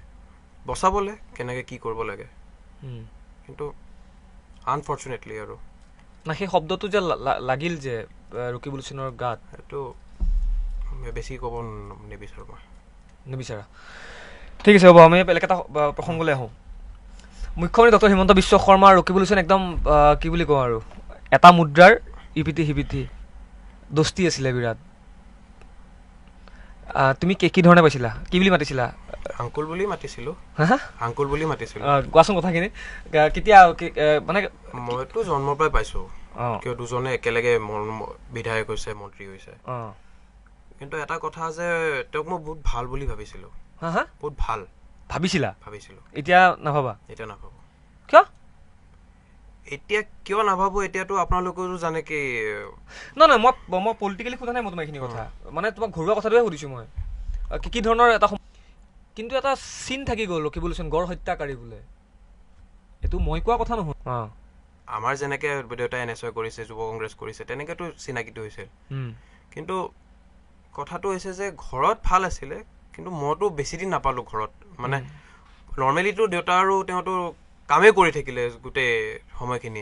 বচাবলৈ কেনেকৈ কি কৰিব লাগে, কিন্তু আনফৰ্চুনেটলি আৰু
না সেই শব্দটো যে লাগিল যে ৰকিবুল হুছেইনৰ গাত,
সেইটো বেছি ক'ব নিবিচাৰোঁ মই।
নিবিচাৰা? ঠিক আছে, হ'ব, আমি বেলেগ এটা প্ৰসংগলৈ আহোঁ। মুখ্যমন্ত্ৰী ডক্টৰ হিমন্ত বিশ্ব শৰ্মা আৰু ৰকিবুল হুছেইন একদম কি বুলি কওঁ আৰু এটা মুদ্ৰাৰ ইপিঠি সিপিঠি দোস্তি আছিলে বিৰাট। তুমি কি ধৰণে পাইছিলা? কি বুলি মাতিছিলা?
আংকুল বুলি মাতিছিলোঁ। আংকুল বুলি মাতিছিলোঁ।
কোৱাচোন কথাখিনি, কেতিয়া মানে?
মইতো জন্মৰ পৰাই পাইছোঁ, কিয় দুজনে একেলগে বিধায়ক হৈছে, মন্ত্ৰী হৈছে। কিন্তু এটা কথা যে তেওঁক মই বহুত ভাল বুলি ভাবিছিলোঁ। বহুত ভাল ভাবিছিলোঁ।
এতিয়া নাভাবা?
এতিয়া নাভাবোঁ।
কিয়?
এতিয়া কিয় নাভাবোঁ এতিয়াতো আপোনালোকেও জানে কি।
নহয়, মই পলিটিকেলি সোধা নাই মই তোমাৰ এইখিনি কথা, মানে তোমাক ঘৰুৱা কথাটোৱে সুধিছোঁ মই। কি ধৰণৰ এটা, কিন্তু এটা চিন থাকি গ'ল ৰকিবুল হুছেইন গড় হত্যাকাৰী বোলে। এইটো মই কোৱা কথা নহয়।
আমাৰ যেনেকৈ দেউতাই NSY কৰিছে, যুৱ কংগ্ৰেছ কৰিছে, তেনেকৈতো চিনাকিটো হৈছিল। কিন্তু কথাটো হৈছে যে ঘৰত ভাল আছিলে, কিন্তু মইতো বেছি দিন নাপালোঁ ঘৰত। মানে নৰ্মেলিতো দেউতা আৰু তেওঁতো কামেই কৰি থাকিলে গোটেই সময়খিনি।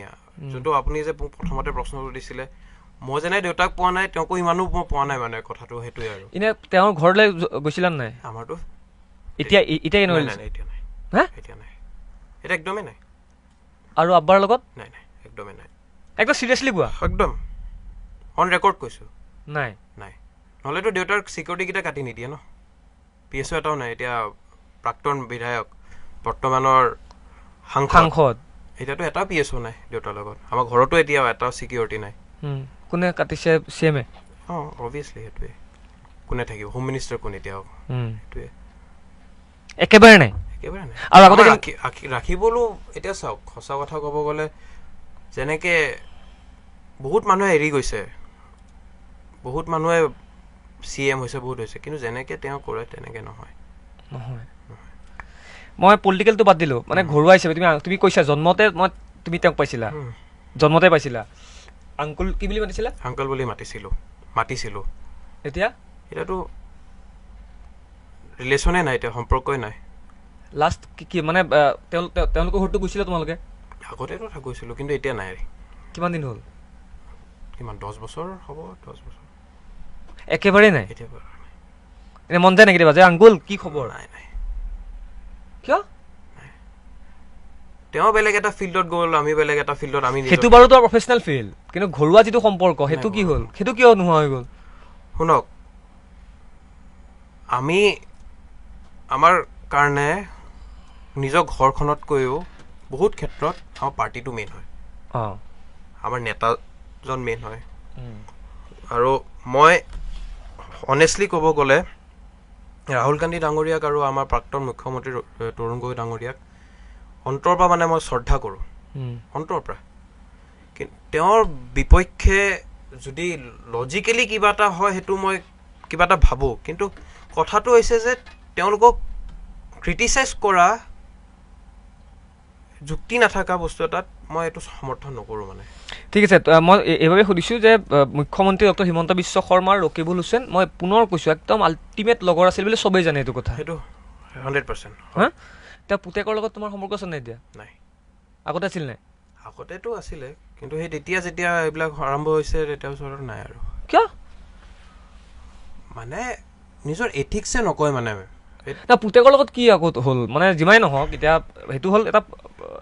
যোনটো আপুনি যে প্ৰথমতে প্ৰশ্নটো দিছিলে, মই যেনে দেউতাক পোৱা নাই, তেওঁকো ইমানো মই পোৱা নাই, মানে কথাটো সেইটোৱে আৰু।
এনে তেওঁৰ ঘৰলৈ গৈছিলা নাই?
আমাৰতো
এতিয়া নাই, এতিয়া নাই,
এতিয়া একদমেই নাই।
আৰু আব্বাৰ লগত?
নাই, একদমেই নাই।
একদম চিৰিয়াছলি কোৱা? একদম
অন ৰেকৰ্ড কৈছোঁ,
নাই।
নহ'লেতো দেউতাৰ চিকিউৰিটিকেইটা কাটি নিদিয়ে ন। PSO এটাও নাই। এতিয়া প্ৰাক্তন বিধায়ক, বৰ্তমানৰ সাংসদ, এতিয়াতো এটা PSO নাই দেউতাৰ লগত। আমাৰ ঘৰতো এতিয়া এটাও চিকিউৰিটি নাই।
কোনে কাটিছে? CM?
অবভিয়াছলি সেইটোৱে। কোনে থাকিব? হোম মিনিষ্টাৰ কোন এতিয়াও? সেইটোৱে
একেবাৰে নাই।
আৰু আগতে ৰাখিবলৈও এতিয়া চাওক, সঁচা কথা ক'ব গ'লে যেনেকৈ বহুত মানুহে এৰি গৈছে, বহুত মানুহে CM হৈছে, বহুত হৈছে, কিন্তু যেনেকৈ তেওঁ কৰে তেনেকৈ নহয়।
মই পলিটিকেলটো বাদ দিলোঁ, মানে ঘৰুৱা হিচাপে তুমি কৈছা জন্মতে তুমি তেওঁক পাইছিলা, জন্মতে পাইছিলা। আংকুল কি বুলি মাতিছিলা?
আংকুল বুলি মাতিছিলোঁ। এতিয়াতো ৰিলেশ্যনে নাই, এতিয়া সম্পৰ্কই নাই।
লাষ্ট কি মানে তেওঁলোকৰ ঘৰতো গৈছিলা তোমালোকে?
আগতেতো গৈছিলোঁ, কিন্তু এতিয়া নাই।
কিমান দিন হ'ল?
কিমান 10 বছৰ হ'ব? 10 বছৰ
একেবাৰে নাই। এনে মন যায় নেকি কেতিয়াবা যে আংকুল কি খবৰ?
নাই নাই,
কিয়?
তেওঁ বেলেগ এটা ফিল্ডত গ'ল, আমি বেলেগ এটা ফিল্ডত, আমি নিজৰ-
সেইটো বাৰু তোমাৰ প্ৰফেচনেল ফিল্ড, কিন্তু ঘৰুৱা যিটো সম্পৰ্ক সেইটো কি হ'ল? সেইটো কিয় নোহোৱা হৈ গ'ল?
শুনক, আমি আমাৰ কাৰণে নিজৰ ঘৰখনতকৈও বহুত ক্ষেত্ৰত আমাৰ পাৰ্টিটো মেইন হয়,
অঁ
আমাৰ নেতাজন মেইন হয়। আৰু মই অনেষ্টলি ক'ব গ'লে ৰাহুল গান্ধী ডাঙৰীয়াক আৰু আমাৰ প্ৰাক্তন মুখ্যমন্ত্ৰী তৰুণ গগৈ ডাঙৰীয়াক অন্তৰৰ পৰা মানে মই শ্ৰদ্ধা কৰোঁ, অন্তৰৰ পৰা। কিন্তু তেওঁৰ বিপক্ষে যদি লজিকেলি কিবা এটা হয় সেইটো মই কিবা এটা ভাবোঁ, কিন্তু কথাটো হৈছে যে তেওঁলোকক ক্ৰিটিচাইজ কৰা যুক্তি নাথাকা বস্তু এটাত মই এইটো সমৰ্থন নকৰোঁ মানে।
ঠিক আছে, মই এইবাবে সুধিছোঁ যে মুখ্যমন্ত্ৰী ডক্টৰ হিমন্ত বিশ্ব শৰ্মা আৰু ৰকিবুল হুছেইন, মই পুনৰ কৈছোঁ, একদম আল্টিমেট লগৰ আছিল বুলি চবেই জানে এইটো কথা।
সেইটো 100%।
হা, এতিয়া পুতেকৰ লগত তোমাৰ সম্পৰ্ক আছে নাই এতিয়া?
নাই,
আগতে আছিল নাই?
আগতেতো আছিলে, কিন্তু সেই তেতিয়া যেতিয়া এইবিলাক আৰম্ভ হৈছে তেতিয়া ওচৰত নাই আৰু।
কিয়?
মানে নিজৰ এথিক্সে নকয় মানে।
না, পুতেকৰ লগত কি আকৌ হ'ল? মানে যিমানেই নহওক, এতিয়া সেইটো হ'ল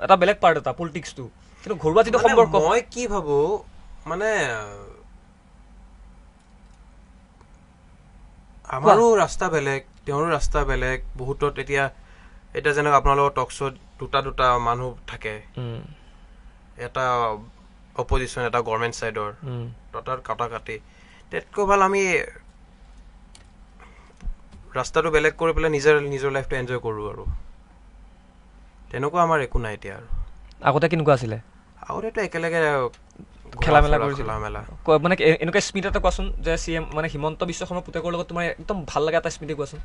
এটা বেলেগ পাৰ্ট, এটা পলিটিক্সটো, কিন্তু ঘৰুৱা যিটো
মানে
সম্পৰ্ক।
মই কি ভাবোঁ মানে আমাৰো ৰাস্তা বেলেগ, তেওঁৰো ৰাস্তা বেলেগ। বহুতত এতিয়া যেনেকৈ আপোনালোকৰ টক শ্ব'ত দুটা মানুহ থাকে, এটা অপজিশ্যন, এটা গভৰ্ণমেণ্ট ছাইডৰ, দুটাৰ কাটি তাতকৈ ভাল আমি ৰাস্তাটো বেলেগ কৰি পেলাই নিজৰ লাইফটো এনজয় কৰোঁ আৰু। তেনেকুৱা আমাৰ একো নাই এতিয়া আৰু।
আগতে কেনেকুৱা আছিলে?
আগতেতো একেলগে
খেলা মেলা কৰিছিল,
খেলা মেলা।
মানে এনেকুৱা স্মৃতি এটা কোৱাচোন যে CM মানে হিমন্ত বিশ্ব শৰ্মাৰ পুতেকৰ লগত তোমাৰ একদম ভাল লগা এটা স্মৃতি কোৱাচোন।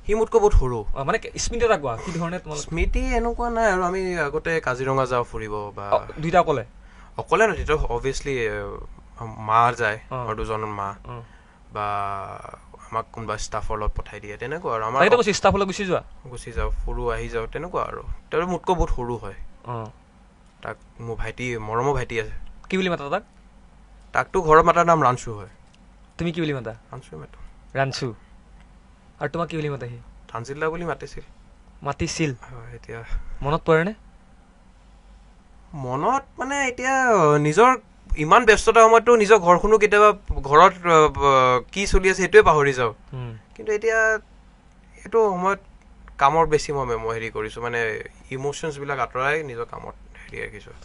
সি মোতকৈ বহুত সৰু।
মানে স্মৃতি এটা কোৱা, কি ধৰণে তোমালোক?
স্মৃতি এনেকুৱা নাই আৰু, আমি আগতে কাজিৰঙা যাওঁ ফুৰিব, বা
দুইটা অকলে
অকলে নহয়, তেতিয়া অভিয়াছলি মা যায়, আৰু দুজন মা, বা আমাক কোনোবা ষ্টাফৰ লগত পঠাই দিয়ে, তেনেকুৱা আৰু। আমাৰ
তাকেতো কৈছোঁ, ষ্টাফলৈ গুচি যোৱা,
গুচি যাওঁ, ফুৰো, আহি যাওঁ, তেনেকুৱা আৰু। তেওঁ মোতকৈ বহুত সৰু হয়। তাক মোৰ ভাইটি, মৰমৰ ভাইটি আছে।
কি বুলি মাতা তাক?
তাকতো ঘৰত মাতাৰ নাম ৰাঞ্চু হয়।
তুমি কি বুলি মাতা?
ৰাঞ্চুৱে মাতো।
ৰাঞ্চু। আৰু তোমাক কি বুলি মাতে সি?
থানজিল্লা বুলি মাতিছিল।
মাতিছিল?
এতিয়া
মনত পৰেনে?
মনত মানে এতিয়া নিজৰ ইমান ব্যস্ততাৰ সময়ততো নিজৰ ঘৰখনো কেতিয়াবা, ঘৰত কি চলি আছে সেইটোৱে পাহৰি যাওঁ। কিন্তু এতিয়া এইটো সময়ত কামৰ বেছি মই হেৰি কৰিছোঁ, মানে ইম'শ্যনছবিলাক আঁতৰাই নিজৰ কামত হেৰি ৰাখিছোঁ।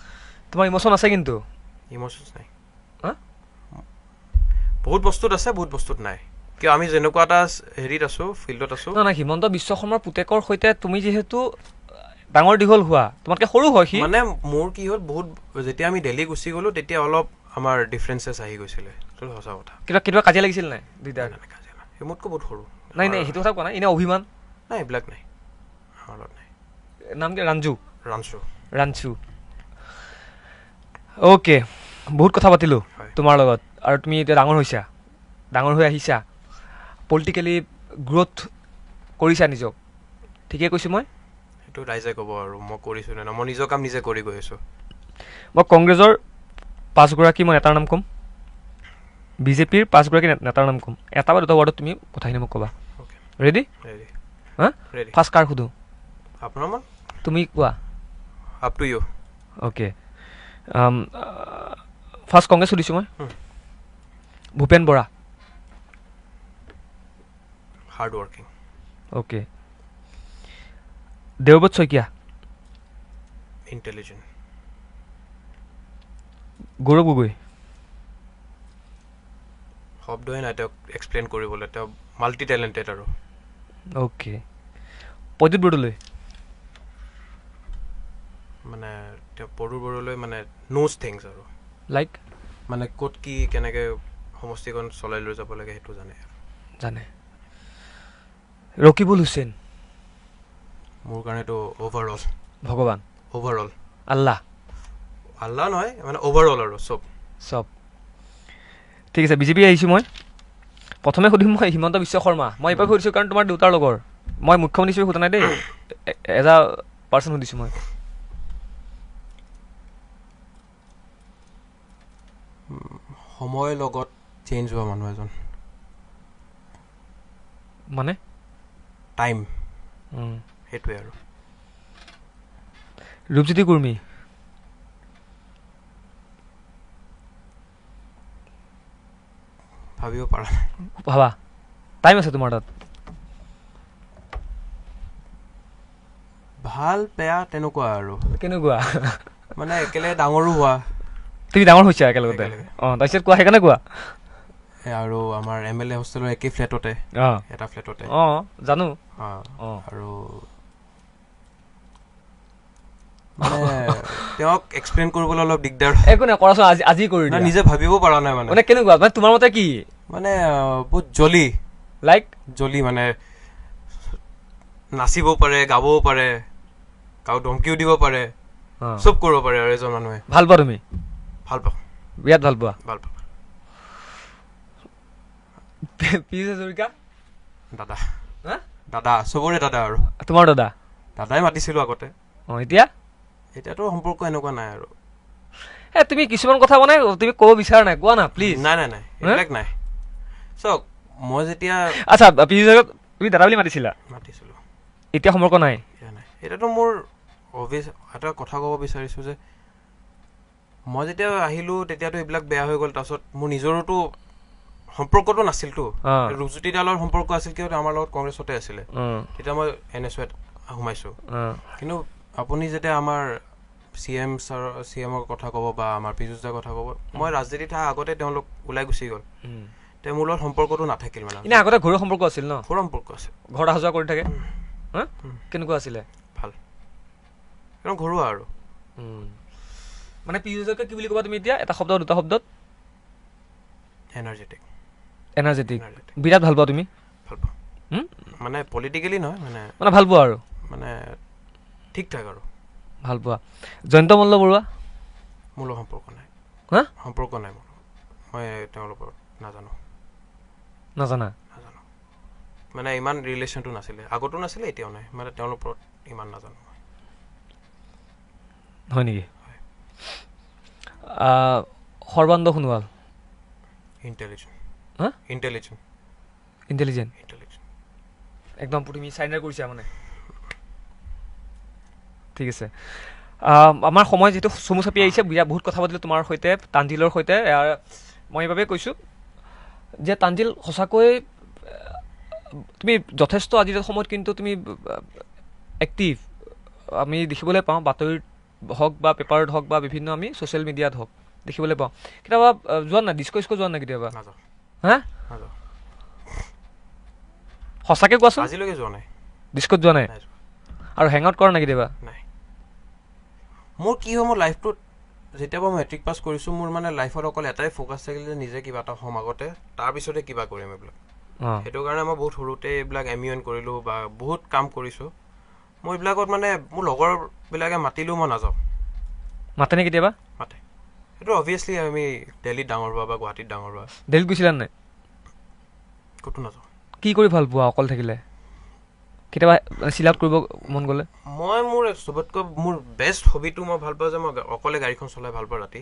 তোমাৰ ইম'শ্যন আছে কিন্তু?
ইম'শ্যনছ নাই।
হা?
বহুত বস্তুত আছে, বহুত বস্তুত নাই। কিয়, আমি যেনেকুৱা এটা হেৰিত আছোঁ, ফিল্ডত আছোঁ।
নাই, হিমন্ত বিশ্ব শৰ্মাৰ পুতেকৰ সৈতে তুমি যিহেতু ডাঙৰ দীঘল হোৱা, তোমাতকৈ সৰু হয় সি।
মানে মোৰ কি হ'ল, বহুত যেতিয়া আমি দিল্লী গুচি গ'লোঁ তেতিয়া অলপ আমাৰ ডিফাৰেঞ্চেছ আহি গৈছিলে, সেইটো সঁচা কথা।
কেতিয়াবা কাজিয়া লাগিছিল নাই দুইটাৰ?
সি মোতকৈ বহুত সৰু।
নাই, সেইটো কথা কোৱা নাই, এনে অভিমান?
নাই, এইবিলাক নাই, আমাৰ লগত নাই।
নাম কি? ৰাঞ্জু?
ৰাঞ্চু।
অ'কে, বহুত কথা পাতিলোঁ তোমাৰ লগত, আৰু তুমি এতিয়া ডাঙৰ হৈছা, ডাঙৰ হৈ আহিছা, পলিটিকেলি গ্ৰ'থ কৰিছা নিজক, ঠিকেই কৈছোঁ মই?
সেইটো ৰাইজে ক'ব আৰু মই কৰিছোঁ নে নাই। মই নিজৰ কাম নিজে কৰি গৈ আছোঁ।
মই কংগ্ৰেছৰ 5গৰাকী মই নেতাৰ নাম ক'ম, বিজেপিৰ 5গৰাকী নেতাৰ নাম ক'ম, এটা বা দুটা ৱাৰ্ডত তুমি কথাখিনি মোক ক'বা। ৰেডি? হা? ফাৰ্ষ্ট কাৰ সোধোঁ?
আপোনাৰ মন?
তুমি কোৱা।
Up to you.
Okay, first Congress সুধিছোঁ মই। Bhupen Bora.
Hard working.
Okay, Debabrata Saikia.
Intelligent.
Gaurav Gogoi.
শব্দই নাই তেওঁক এক্সপ্লেইন কৰিবলৈ, তেওঁ মাল্টি টেলেণ্টেড আৰু।
অ'কে, প্ৰদ্যুৎ বৰদলৈ।
মানে তেওঁ পৰুৰ বৰলৈ মানে নোজ থিংছ আৰু,
লাইক
মানে ক'ত কি কেনেকৈ সমষ্টিখন চলাই লৈ যাব লাগে সেইটো জানে।
ৰকিবুল হুছেইন।
মোৰ কাৰণেতো অভাৰঅল।
ভগৱান।
অভাৰঅল।
আল্লাহ
নহয়, মানে অভাৰঅল আৰু চব।
ঠিক আছে, বিজেপি আহিছোঁ মই। প্ৰথমে সুধিম মই হিমন্ত বিশ্ব শৰ্মা। মই এইবাৰ সুধিছোঁ কাৰণ তোমাৰ দেউতাৰ লগৰ, মই মুখ্যমন্ত্ৰী হিচাপে সোধা নাই দেই, এজ আ পাৰ্চন সুধিছোঁ মই।
সময়ৰ লগত চেঞ্জ হোৱা মানুহ এজন।
মানে
টাইম সেইটোৱে আৰু
ৰূপজ্যোতি কুৰ্মী
ভাবিব পৰা নাই
ভাবা টাইম আছে তোমাৰ তাত
ভাল বেয়া তেনেকুৱা আৰু
কেনেকুৱা
মানে একেলগে ডাঙৰো হোৱা
তুমি ডাঙৰ হৈছা একেলগতে
একেলগে।
তাৰপিছত কোৱা সেইকাৰণে কোৱা
আৰু আমাৰ MLA হোষ্টেলৰ একেই ফ্লেটতে এটা ফ্লেটতে
জানো
আৰু মানে তেওঁক এক্সপ্লেইন কৰিবলৈ অলপ দিগদাৰ
একো নাই কৰাচোন আজি কৰি
না
দিয়া
নিজে ভাবিব পৰা নাই মানে
মানে কেনেকুৱা মানে তোমাৰ মতে কি
মানে বহুত জলি
লাইক
মানে নাচিবও পাৰে গাবও পাৰে কাৰো ধমকিও দিব পাৰে চব কৰিব পাৰে আৰু এজন মানুহে
ভাল পোৱা তুমি
ভাল পাওঁ
বিৰাট ভাল পোৱা
ভাল পাওঁ
পীযুষ হাজৰিকা
দাদা
হা
দাদা চবৰে দাদা আৰু
তোমাৰ দাদা
দাদাই মাতিছিলোঁ আগতে
এতিয়া
এতিয়াতো সম্পৰ্ক এনেকুৱা নাই আৰু
তুমি কিছুমান কথা মানে তুমি ক'ব বিচৰা নাই কোৱা না প্লিজ
নাই এইবিলাক নাই চাওক মই যেতিয়া
আচ্ছা পীযুষ হাজৰিকা তুমি দাদা বুলি মাতিছিলা
মাতিছিলোঁ
এতিয়া সম্পৰ্ক নাই
এতিয়াতো মোৰ অভিয়াছ এটা কথা ক'ব বিচাৰিছোঁ যে মই যেতিয়া আহিলোঁ তেতিয়াতো এইবিলাক বেয়া হৈ গ'ল তাৰপিছত মোৰ নিজৰোতো সম্পৰ্কটো নাছিলতো ৰূপজ্যোতি দাৰ লগত সম্পৰ্ক আছিল কিয় আমাৰ লগত কংগ্ৰেছতে আছিলে তেতিয়া মই NSUত সোমাইছোঁ কিন্তু আপুনি যেতিয়া আমাৰ CMৰ কথা ক'ব বা আমাৰ পীযুষ দাৰ কথা ক'ব মই ৰাজনীতি থকা আগতে তেওঁলোক ওলাই গুচি গ'ল তেওঁ মোৰ লগত সম্পৰ্কটো নাথাকিল মানে
এনে আগতে ঘৰৰ সম্পৰ্ক আছিল ন
ঘৰৰ সম্পৰ্ক আছে
ঘৰত অহা যোৱা কৰি থাকে কেনেকুৱা আছিলে
ভাল একদম ঘৰুৱা আৰু
মানে পীযুষ হাজৰিকা কি বুলি ক'বা তুমি এতিয়া এটা শব্দ দুটা শব্দত এনাৰ্জেটিক বিৰাট ভাল পোৱা তুমি
ভাল পাওঁ মানে পলিটিকেলি নহয়
মানে ভাল পোৱা আৰু
মানে ঠিক ঠাক আৰু
ভাল পোৱা জয়ন্ত মল্ল বৰুৱা
মোৰ লগত সম্পৰ্ক নাই সম্পৰ্ক নাই মোৰ মই তেওঁলোকৰ নাজানো মানে ইমান ৰিলেশ্যনটো নাছিলে আগতো নাছিলে এতিয়াও নাই মানে তেওঁলোকৰ ওপৰত ইমান নাজানো
হয় নেকি সৰ্বানন্দ সোণোৱাল ইণ্টেলিজেণ্ট একদম তুমি চাইনাৰ কৰিছা মানে ঠিক আছে আমাৰ সময় যিহেতু চমু চাপি আহিছে বহুত কথা পাতিলোঁ তোমাৰ সৈতে তানজিলৰ সৈতে মই এইবাবে কৈছোঁ যে তানজিল সঁচাকৈ তুমি যথেষ্ট আজিৰ সময়ত কিন্তু তুমি এক্টিভ আমি দেখিবলৈ পাওঁ বাতৰিত হওক বা পেপাৰত হওক বা বিভিন্ন আমি ছ'চিয়েল মিডিয়াত হওক দেখিবলৈ পাওঁ কেতিয়াবা যোৱা নাই ডিস্কো যোৱা নাই কেতিয়াবা হা সঁচাকৈ কোৱাচোন
আজিলৈকে যোৱা নাই
ডিস্কোত যোৱা নাই আৰু হেং আউট কৰা নাই কেতিয়াবা
নাই মোৰ কি হয় মোৰ লাইফটোত যেতিয়া মই মেট্ৰিক পাছ কৰিছোঁ মোৰ মানে লাইফত অকল এটাই ফ'কাছ থাকিল যে নিজে কিবা এটা হ'ম আগতে তাৰপিছতে কিবা কৰিম এইবিলাক সেইটো কাৰণে মই বহুত সৰুতে এইবিলাক MUN কৰিলোঁ বা বহুত কাম কৰিছোঁ মই এইবিলাকত মানে মোৰ লগৰবিলাকে মাতিলেও মই নাযাওঁ
মাতেনে কেতিয়াবা
মাতে সেইটো অভিয়াছলি আমি দিল্লীত ডাঙৰ হোৱা বা গুৱাহাটীত ডাঙৰ হোৱা
দিল্লীত গৈছিলা নাই
ক'তো নাযাওঁ
কি কৰি ভাল পোৱা অকল থাকিলে কেতিয়াবা চিল আউট কৰিব মন গ'লে
মই মোৰ চবতকৈ মোৰ বেষ্ট হবিটো মই ভাল পাওঁ যে মই অকলে গাড়ীখন চলাই ভাল পাওঁ ৰাতি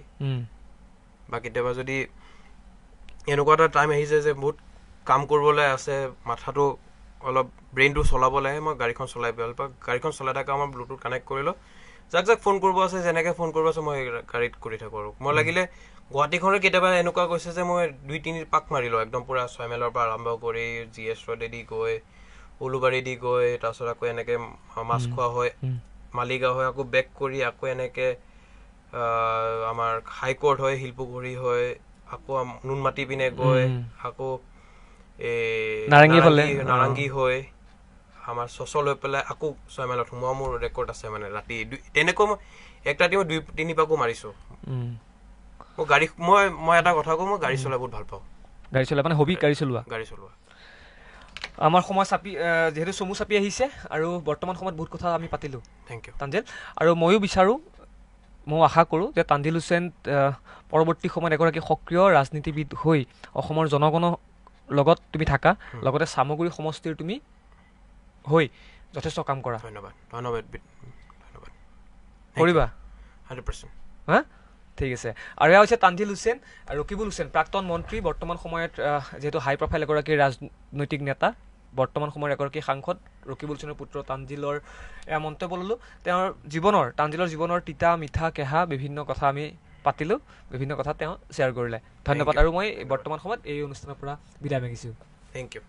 বা কেতিয়াবা যদি এনেকুৱা এটা টাইম আহিছে যে বহুত কাম কৰিবলৈ আছে মাথাটো অলপ ব্ৰেইনটো চলাব লাগে মই গাড়ীখন চলাই ভাল পাওঁ গাড়ীখন চলাই থকা মই ব্লুটুথ কানেক্ট কৰি লওঁ যাক ফোন কৰিব আছে যেনেকৈ ফোন কৰিব আছে মই গাড়ীত কৰি থাকোঁ আৰু মই লাগিলে গুৱাহাটীখনৰ কেতিয়াবা এনেকুৱা কৈছে যে মই 2-3 পাক মাৰি লওঁ একদম পূৰা 6 মাইলৰ পৰা আৰম্ভ কৰি GS ৰোডেদি গৈ উলুবাৰী দি গৈ তাৰপিছত আকৌ এনেকৈ মাছখোৱা হৈ মালিগাঁও হৈ আকৌ বেক কৰি আকৌ এনেকৈ আমাৰ হাইকোৰ্ট হৈ শিলপুখুৰী হৈ আকৌ নুনমাটি পিনে গৈ আকৌ নাৰেংগী হৈ আমাৰ চচ লৈ পেলাই আকৌ 6 মাইলত সোমোৱা মোৰ ৰেকৰ্ড আছে মানে ৰাতি তেনেকৈ মই এক ৰাতি মই 2-3 পাকো মাৰিছোঁ মই গাড়ী মই এটা কথা কওঁ মই গাড়ী চলাই বহুত ভাল পাওঁ
গাড়ী চলাই মানে হবি গাড়ী চলোৱা আমাৰ সময় চাপি যিহেতু চমু চাপি আহিছে আৰু বৰ্তমান সময়ত বহুত কথা আমি পাতিলোঁ
থেংক ইউ
তানজিল আৰু ময়ো বিচাৰোঁ মই আশা কৰোঁ যে তানজিল হুছেইন পৰৱৰ্তী সময়ত এগৰাকী সক্ৰিয় ৰাজনীতিবিদ হৈ অসমৰ জনগণৰ লগত তুমি থাকা লগতে চামগুৰি সমষ্টিৰ তুমি হৈ যথেষ্ট কাম কৰা
ধন্যবাদ
কৰিবা
100%
হা ঠিক আছে আৰু এয়া হৈছে তানজিল হুছেইন ৰকিবুল হুছেইন প্ৰাক্তন মন্ত্ৰী বৰ্তমান সময়ত যিহেতু হাই প্ৰফাইল এগৰাকী ৰাজনৈতিক নেতা বৰ্তমান সময়ৰ এগৰাকী সাংসদ ৰকিবুল হুছেইনৰ পুত্ৰ তানজিলৰ এয়া মন্তব্য ল'লোঁ। তানজিলৰ জীৱনৰ তিতা মিঠা কেহা বিভিন্ন কথা আমি পাতিলোঁ, বিভিন্ন কথা তেওঁ শ্বেয়াৰ কৰিলে। ধন্যবাদ। আৰু মই বৰ্তমান সময়ত এই অনুষ্ঠানৰ পৰা বিদায় মাগিছোঁ।
Thank U.